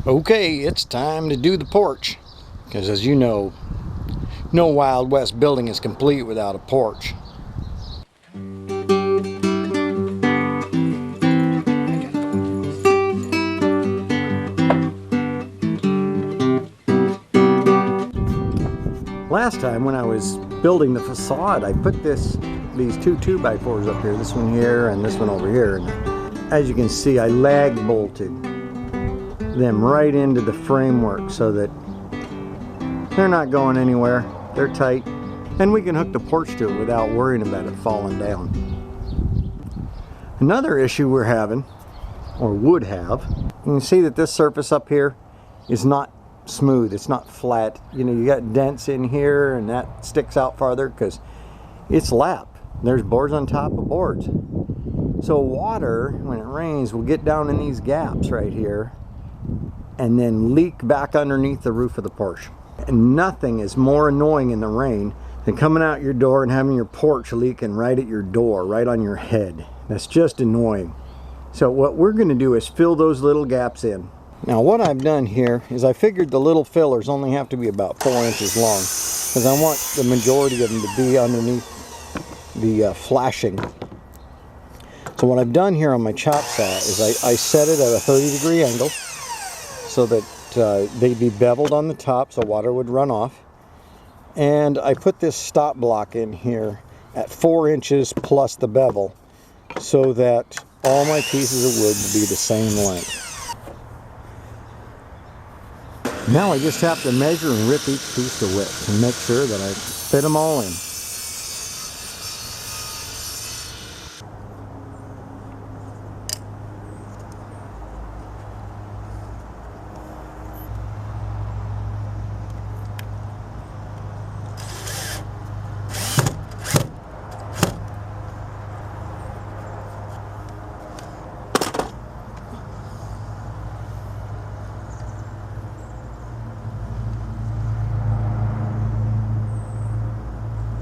Okay, it's time to do the porch, because as you know, no Wild West building is complete without a porch. Last time when I was building the facade, I put these two 2x4s up here, this one here and this one over here. And as you can see, I lag bolted them right into the framework so that they're not going anywhere. They're tight, and we can hook the porch to it without worrying about it falling down. Another issue we're having, or would have, you can see that this surface up here is not smooth, it's not flat. You know, you got dents in here and that sticks out farther because it's lap. There's boards on top of boards. So water, when it rains, will get down in these gaps right here and then leak back underneath the roof of the porch. And nothing is more annoying in the rain than coming out your door and having your porch leaking right at your door, right on your head. That's just annoying. So what we're going to do is fill those little gaps in. Now what I've done here is I figured the little fillers only have to be about 4 inches long, because I want the majority of them to be underneath the flashing. So what I've done here on my chop saw is I set it at a 30-degree angle so that they'd be beveled on the top so water would run off. And I put this stop block in here at 4 inches plus the bevel so that all my pieces of wood will be the same length. Now I just have to measure and rip each piece to width and make sure that I fit them all in.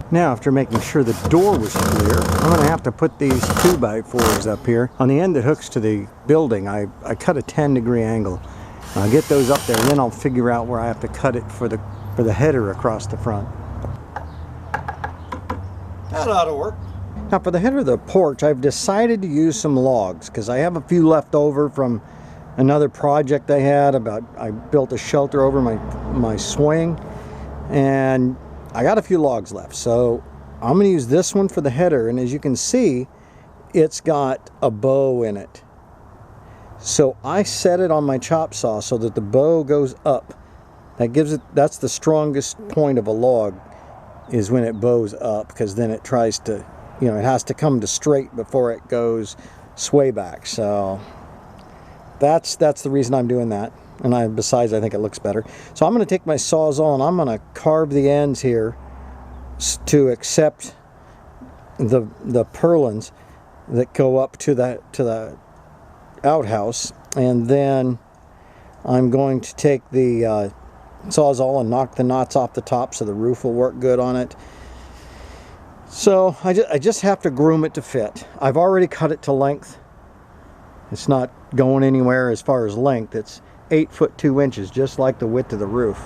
Now, after making sure the door was clear, I'm going to have to put these 2x4s up here. On the end that hooks to the building, I cut a 10-degree angle. I'll get those up there, and then I'll figure out where I have to cut it for the header across the front. That ought to work. Now, for the header of the porch, I've decided to use some logs, because I have a few left over from another project I had. I built a shelter over my swing, and I got a few logs left, so I'm going to use this one for the header, and as you can see, it's got a bow in it. So I set it on my chop saw so that the bow goes up. That's the strongest point of a log, is when it bows up, because then it tries to, you know, it has to come to straight before it goes sway back. So that's the reason I'm doing that. And besides, I think it looks better. So I'm going to take my Sawzall and I'm going to carve the ends here to accept the purlins that go up to the outhouse. And then I'm going to take the Sawzall and knock the knots off the top so the roof will work good on it. So I just have to groom it to fit. I've already cut it to length. It's not going anywhere as far as length. It's 8 foot 2 inches, just like the width of the roof.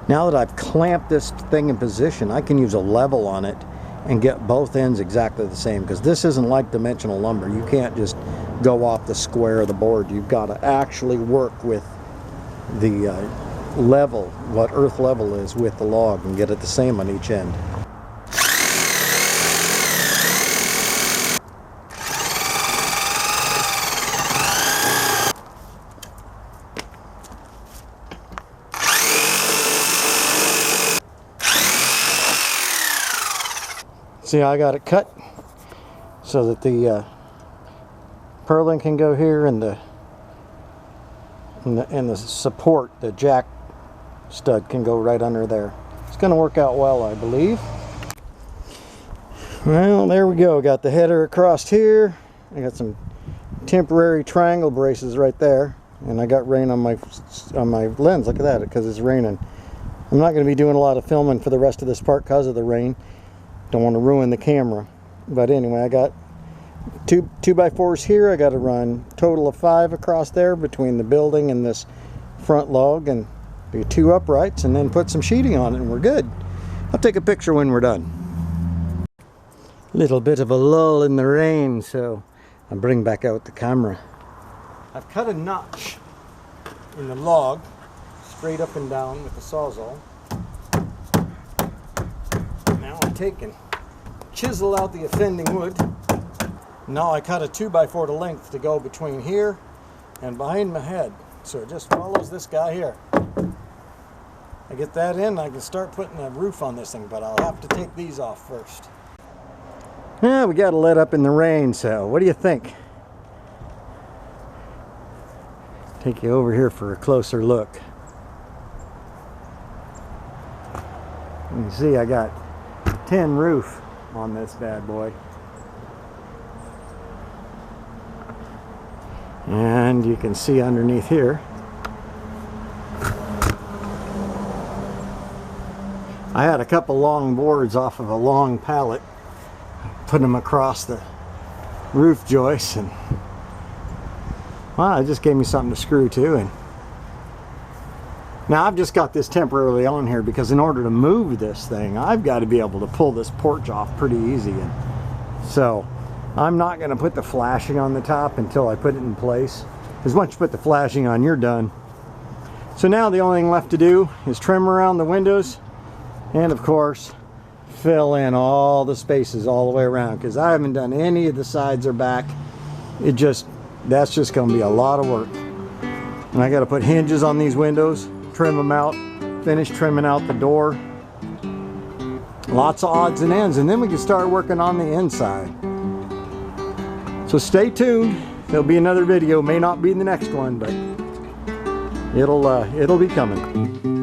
Now that I've clamped this thing in position, I can use a level on it and get both ends exactly the same, because this isn't like dimensional lumber. You can't just go off the square of the board. You've got to actually work with the level, what earth level is with the log, and get it the same on each end. See, I got it cut so that the purlin can go here, and the support, the jack stud, can go right under there. It's going to work out well, I believe. Well, there we go. Got the header across here. I got some temporary triangle braces right there, and I got rain on my lens. Look at that, because it's raining. I'm not going to be doing a lot of filming for the rest of this part because of the rain. Don't want to ruin the camera. But anyway, I got two by fours here. I got to run total of 5 across there between the building and this front log, and do 2 uprights, and then put some sheeting on it, and we're good. I'll take a picture when we're done. Little bit of a lull in the rain, so I'll bring back out the camera. I've cut a notch in the log straight up and down with the Sawzall. Now I'm taking chisel out the offending wood. Now I cut a 2x4 to length to go between here and behind my head, so it just follows this guy here. I get that in, I can start putting a roof on this thing, but I'll have to take these off first. Yeah, we got to let up in the rain, so what do you think? Take you over here for a closer look. You can see I got tin roof on this bad boy. And you can see underneath here, I had a couple long boards off of a long pallet, put them across the roof joists, and well, it just gave me something to screw to. And now I've just got this temporarily on here because in order to move this thing, I've got to be able to pull this porch off pretty easy. And so I'm not going to put the flashing on the top until I put it in place, because once you put the flashing on, you're done. So now the only thing left to do is trim around the windows, and of course fill in all the spaces all the way around, because I haven't done any of the sides or back. That's just going to be a lot of work. And I got to put hinges on these windows, trim them out, finish trimming out the door. Lots of odds and ends, and then we can start working on the inside. So stay tuned. There'll be another video. May not be the next one, but it'll be coming.